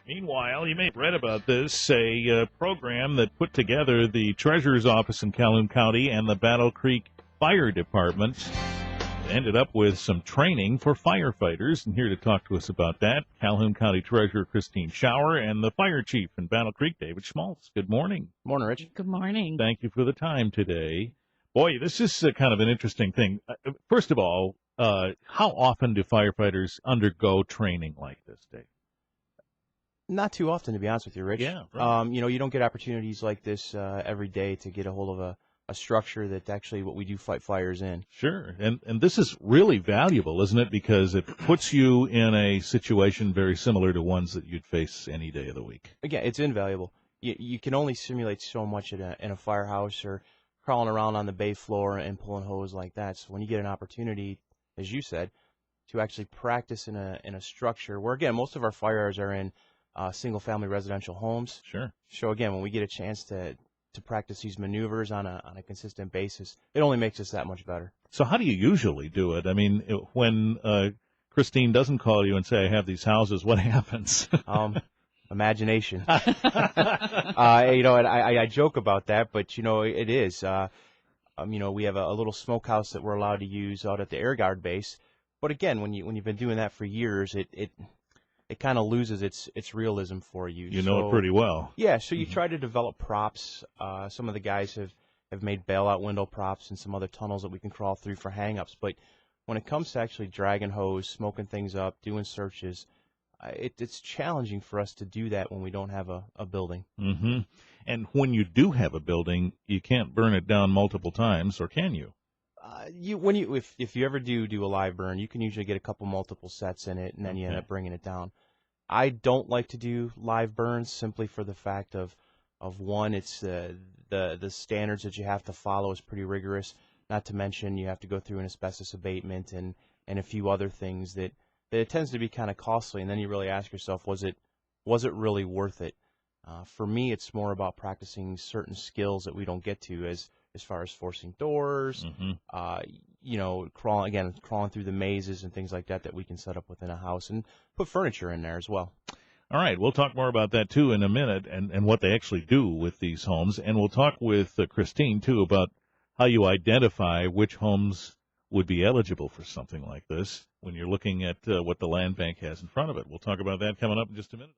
Meanwhile, you may have read about this, a program that put together the Treasurer's Office in Calhoun County and the Battle Creek Fire Department. Ended up with some training for firefighters, and here to talk to us about that, Calhoun County Treasurer Christine Schauer and the Fire Chief in Battle Creek, David Schmaltz. Good morning. Morning, Rich. Good morning. Thank you for the time today. Boy, this is kind of an interesting thing. First of all, how often do firefighters undergo training like this, Dave? Not too often, to be honest with you, Rich. Yeah, right. You don't get opportunities like this every day to get a hold of a structure that's actually what we do fight fires in. Sure, and this is really valuable, isn't it? Because it puts you in a situation very similar to ones that you'd face any day of the week. Again, it's invaluable. You can only simulate so much in a firehouse or crawling around on the bay floor and pulling hose like that. So when you get an opportunity, as you said, to actually practice in a structure where, again, most of our fires are in single-family residential homes. Sure. So again, when we get a chance to practice these maneuvers on a consistent basis, it only makes us that much better. So how do you usually do it? I mean, when Christine doesn't call you and say, I have these houses, what happens? Imagination. I joke about that, but, it is. We have a little smokehouse that we're allowed to use out at the Air Guard base. But again, when you've been doing that for years, it kind of loses its realism for you. You know it pretty well. Yeah, so you try to develop props. Some of the guys have made bailout window props and some other tunnels that we can crawl through for hang-ups. But when it comes to actually dragging hose, smoking things up, doing searches, it's challenging for us to do that when we don't have a building. Mm-hmm. And when you do have a building, you can't burn it down multiple times, or can you? If you ever do a live burn, you can usually get a couple multiple sets in it, and then you end up bringing it down. I don't like to do live burns simply for the fact of one, it's the standards that you have to follow is pretty rigorous. Not to mention you have to go through an asbestos abatement and a few other things that it tends to be kind of costly. And then you really ask yourself, was it really worth it? For me, it's more about practicing certain skills that we don't get to as far as forcing doors, crawling through the mazes and things like that we can set up within a house and put furniture in there as well. All right, we'll talk more about that, too, in a minute and what they actually do with these homes. And we'll talk with Christine, too, about how you identify which homes would be eligible for something like this when you're looking at what the land bank has in front of it. We'll talk about that coming up in just a minute.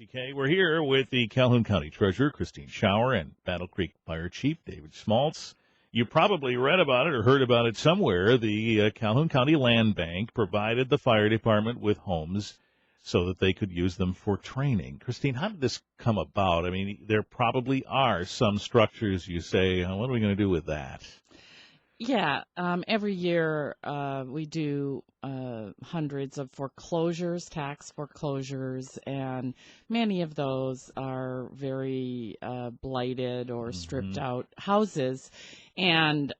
WBCK, we're here with the Calhoun County Treasurer, Christine Schauer, and Battle Creek Fire Chief, David Schmaltz. You probably read about it or heard about it somewhere. The Calhoun County Land Bank provided the fire department with homes so that they could use them for training. Christine, how did this come about? I mean, there probably are some structures you say, what are we going to do with that? Yeah, every year we do hundreds of foreclosures, tax foreclosures, and many of those are very blighted or stripped out houses. And,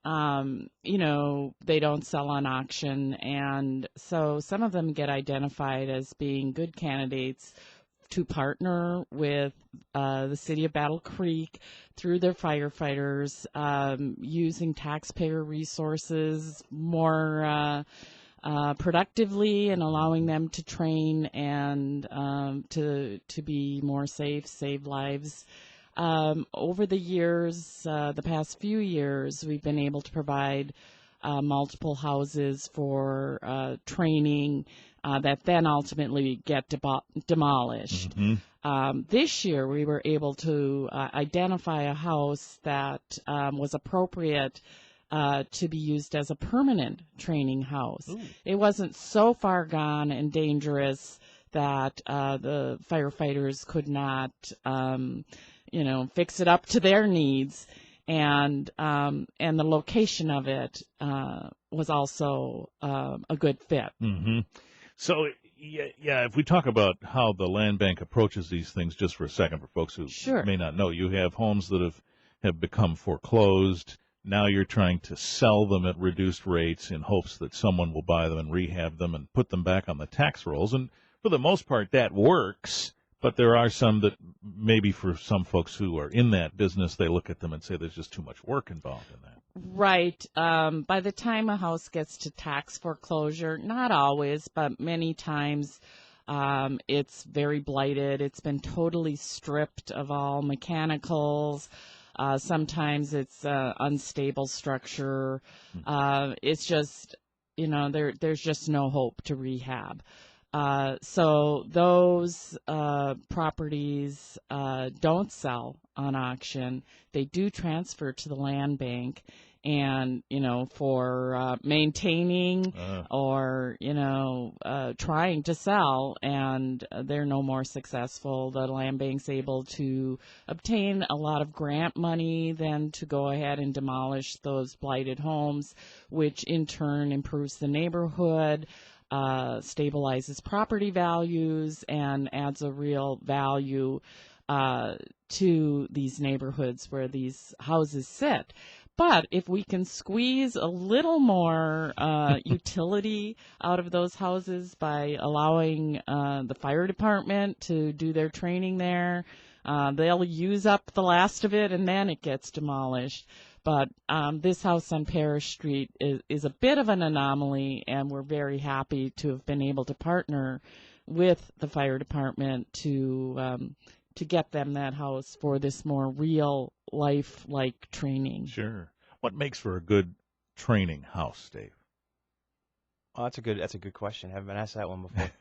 they don't sell on auction. And so some of them get identified as being good candidates to partner with the city of Battle Creek through their firefighters, using taxpayer resources more productively and allowing them to train and to be more safe, save lives. Over the years, the past few years, we've been able to provide multiple houses for training that then ultimately get demolished. This year, we were able to identify a house that was appropriate to be used as a permanent training house. Ooh. It wasn't so far gone and dangerous that the firefighters could not, fix it up to their needs. And the location of it was also a good fit. Mm-hmm. So, yeah, if we talk about how the land bank approaches these things just for a second for folks who may not know, you have homes that have become foreclosed. Now you're trying to sell them at reduced rates in hopes that someone will buy them and rehab them and put them back on the tax rolls. And for the most part, that works. But there are some that maybe for some folks who are in that business, they look at them and say there's just too much work involved in that. Right. By the time a house gets to tax foreclosure, not always, but many times it's very blighted. It's been totally stripped of all mechanicals. Sometimes it's unstable structure. It's just, there's just no hope to rehab. So those properties don't sell on auction. They do transfer to the land bank, and for maintaining or trying to sell, and they're no more successful. The land bank's able to obtain a lot of grant money than to go ahead and demolish those blighted homes, which in turn improves the neighborhood. Stabilizes property values and adds a real value to these neighborhoods where these houses sit. But if we can squeeze a little more utility out of those houses by allowing the fire department to do their training there, they'll use up the last of it and then it gets demolished. But this house on Parish Street is a bit of an anomaly, and we're very happy to have been able to partner with the fire department to get them that house for this more real life-like training. Sure. What makes for a good training house, Dave? Oh, that's a good question. I haven't been asked that one before.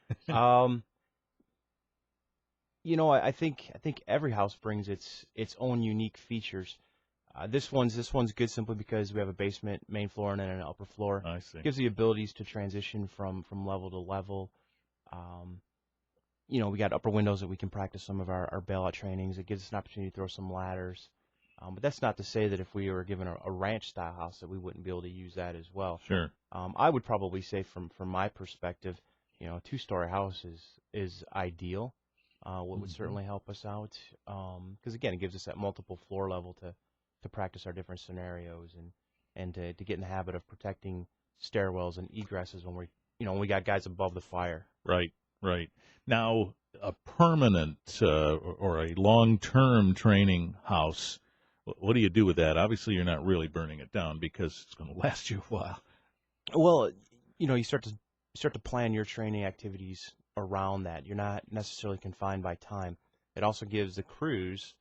I think every house brings its own unique features. This one's good simply because we have a basement, main floor, and then an upper floor. I see. It gives the abilities to transition from level to level. We got upper windows that we can practice some of our bailout trainings. It gives us an opportunity to throw some ladders. But that's not to say that if we were given a ranch-style house that we wouldn't be able to use that as well. Sure. I would probably say from my perspective, a two-story house is ideal. Would certainly help us out because, again, it gives us that multiple floor level to practice our different scenarios and to get in the habit of protecting stairwells and egresses when we got guys above the fire. Right. Now, a permanent or a long-term training house, what do you do with that? Obviously, you're not really burning it down because it's going to last you a while. Well, you start to plan your training activities around that. You're not necessarily confined by time. It also gives the crews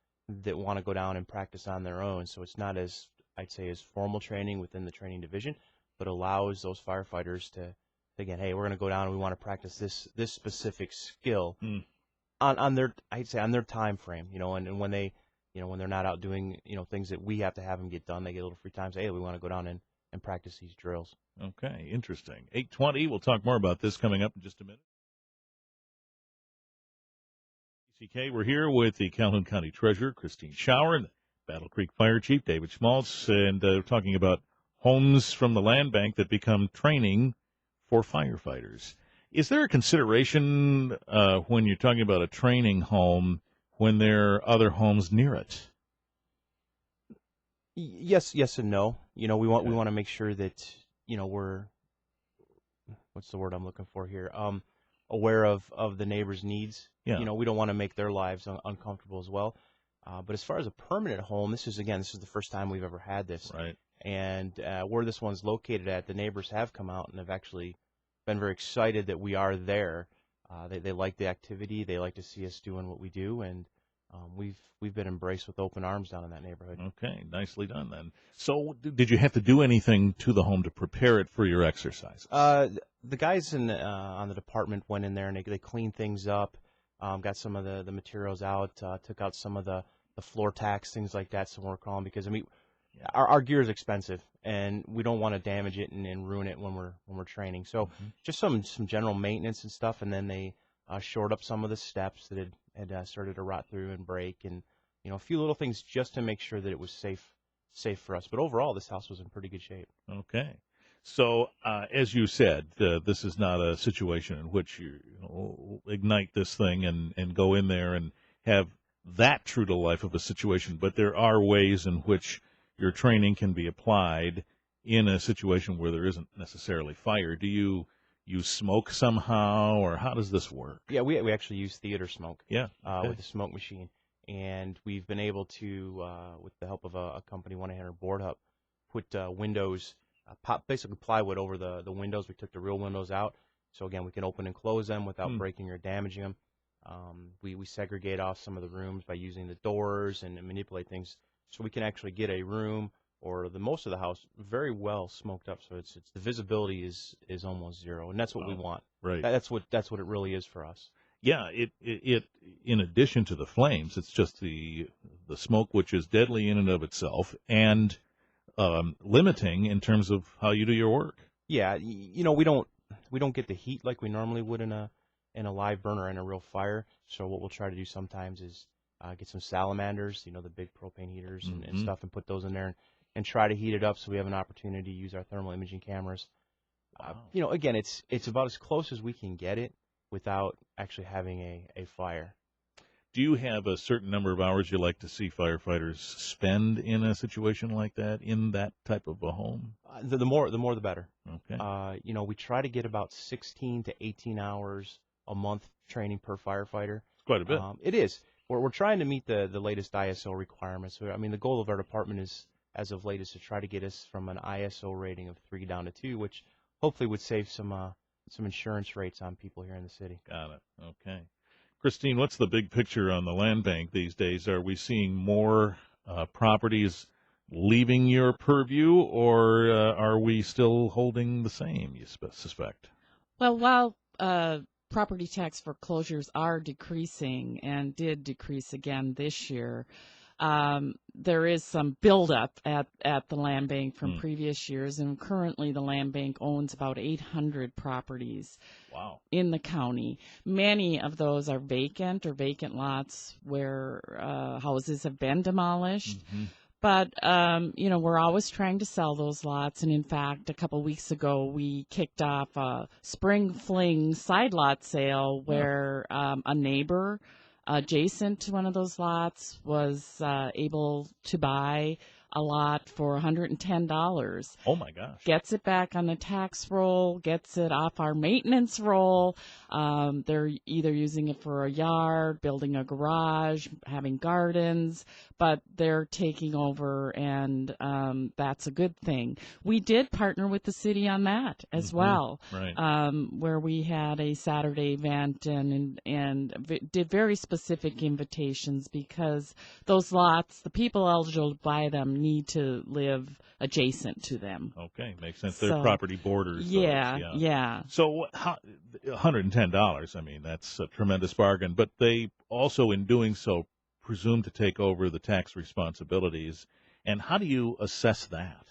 that want to go down and practice on their own. So it's not as, I'd say, as formal training within the training division, but allows those firefighters to, again, hey, we're going to go down and we want to practice this specific skill on their, I'd say, on their time frame, and when they, when they're not out doing, things that we have to have them get done, they get a little free time, say, hey, we want to go down and practice these drills. Okay, interesting. 8:20, we'll talk more about this coming up in just a minute. WBCK, we're here with the Calhoun County Treasurer, Christine Schauer, and the Battle Creek Fire Chief, David Schmaltz, and talking about homes from the land bank that become training for firefighters. Is there a consideration when you're talking about a training home when there are other homes near it? Yes and no. We want to make sure that, we're, what's the word I'm looking for here? Aware of the neighbors' needs. Yeah. We don't want to make their lives uncomfortable as well. But as far as a permanent home, this is the first time we've ever had this. Right. And where this one's located at, the neighbors have come out and have actually been very excited that we are there. They like the activity. They like to see us doing what we do, and we've been embraced with open arms down in that neighborhood. Okay, nicely done then. So did you have to do anything to the home to prepare it for your exercises? The guys on the department went in there and they cleaned things up, got some of the materials out, took out some of the floor tacks, things like that, some work on, because our gear is expensive and we don't want to damage it and ruin it when we're training. So just some general maintenance and stuff, and then they shored up some of the steps that had started to rot through and break, and a few little things just to make sure that it was safe for us. But overall, this house was in pretty good shape. Okay. So, as you said, this is not a situation in which you ignite this thing and go in there and have that true to life of a situation, but there are ways in which your training can be applied in a situation where there isn't necessarily fire. Do you you smoke somehow, or how does this work? Yeah, we actually use theater smoke. Yeah. Okay. With the smoke machine, and we've been able to, with the help of a company, 1-800 Board Hub, put windows, basically plywood over the windows. We took the real windows out, so again we can open and close them without breaking or damaging them. We segregate off some of the rooms by using the doors and manipulate things, so we can actually get a room or the most of the house very well smoked up. So it's the visibility is almost zero, and that's what we want. Right. That's what it really is for us. Yeah, it in addition to the flames, it's just the smoke, which is deadly in and of itself, and limiting in terms of how you do your work. Yeah, you know, we don't get the heat like we normally would in a live burn or in a real fire. So what we'll try to do sometimes is get some salamanders, you know, the big propane heaters and stuff, and put those in there and try to heat it up so we have an opportunity to use our thermal imaging cameras. You know, again, it's about as close as we can get it without actually having a fire. Do you have a certain number of hours you like to see firefighters spend in a situation like that, in that type of a home? The more the better. Okay. You know, we try to get about 16 to 18 hours a month training per firefighter. Quite a bit. It is. We're trying to meet the latest ISO requirements. I mean, the goal of our department is, as of late, is to try to get us from an ISO rating of 3 down to 2, which hopefully would save some insurance rates on people here in the city. Got it. Okay. Christine, what's the big picture on the land bank these days? Are we seeing more properties leaving your purview, or are we still holding the same, you suspect? Well, while property tax foreclosures are decreasing and did decrease again this year, there is some buildup at the land bank from previous years, and currently the land bank owns about 800 properties. Wow. In the county. Many of those are vacant or vacant lots where houses have been demolished. But, you know, we're always trying to sell those lots. And, in fact, a couple weeks ago, we kicked off a spring fling side lot sale where a neighbor adjacent to one of those lots was able to buy a lot for $110. Oh, my gosh. Gets it back on the tax roll, gets it off our maintenance roll. They're either using it for a yard, building a garage, having gardens, but they're taking over, and that's a good thing. We did partner with the city on that as well, right. Where we had a Saturday event and did very specific invitations, because those lots, the people eligible to buy them need to live adjacent to them. Okay, makes sense. They're property borders. Yeah. So $110, I mean, that's a tremendous bargain. But they also, in doing so, presume to take over the tax responsibilities. And how do you assess that?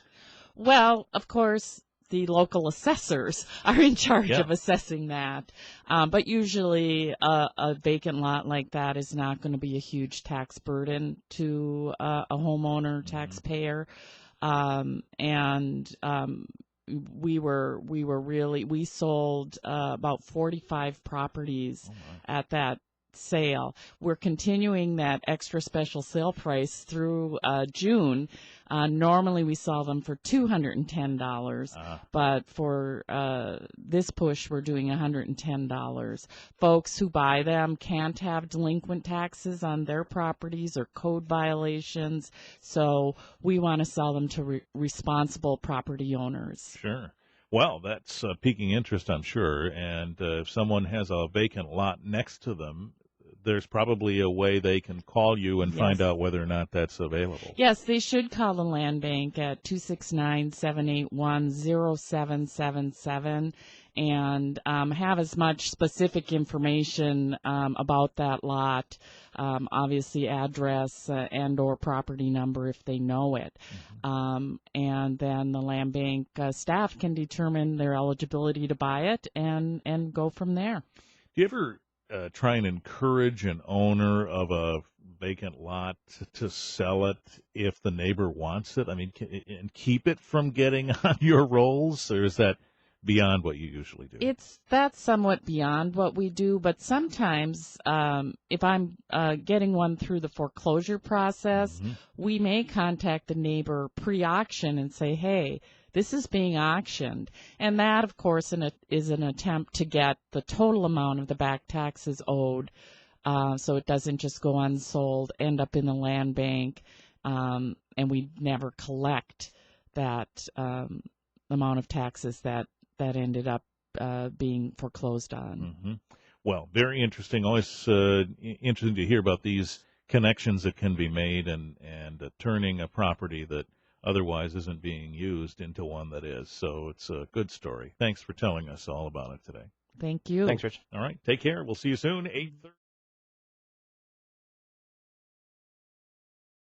Well, of course, the local assessors are in charge of assessing that. But usually a vacant lot like that is not going to be a huge tax burden to a homeowner, taxpayer. We sold about 45 properties at that sale. We're continuing that extra special sale price through June. Normally we sell them for $210, but for this push we're doing $110. Folks who buy them can't have delinquent taxes on their properties or code violations, so we want to sell them to responsible property owners. Sure. Well, that's piquing interest, I'm sure, and if someone has a vacant lot next to them, there's probably a way they can call you and find out whether or not that's available. Yes, they should call the land bank at 269-781-0777 and have as much specific information about that lot, obviously address and or property number if they know it. And then the land bank staff can determine their eligibility to buy it and go from there. Do you ever try and encourage an owner of a vacant lot to sell it if the neighbor wants it? I mean, and keep it from getting on your rolls, or is that beyond what you usually do? That's somewhat beyond what we do, but sometimes if I'm getting one through the foreclosure process, we may contact the neighbor pre-auction and say, hey, This is being auctioned. And that, of course, is an attempt to get the total amount of the back taxes owed, so it doesn't just go unsold, end up in the land bank, and we never collect that amount of taxes that ended up being foreclosed on. Mm-hmm. Well, very interesting. Always interesting to hear about these connections that can be made and turning a property that otherwise isn't being used into one that is. So it's a good story. Thanks for telling us all about it today. Thank you. Thanks, Rich. All right. Take care. We'll see you soon. 8:30.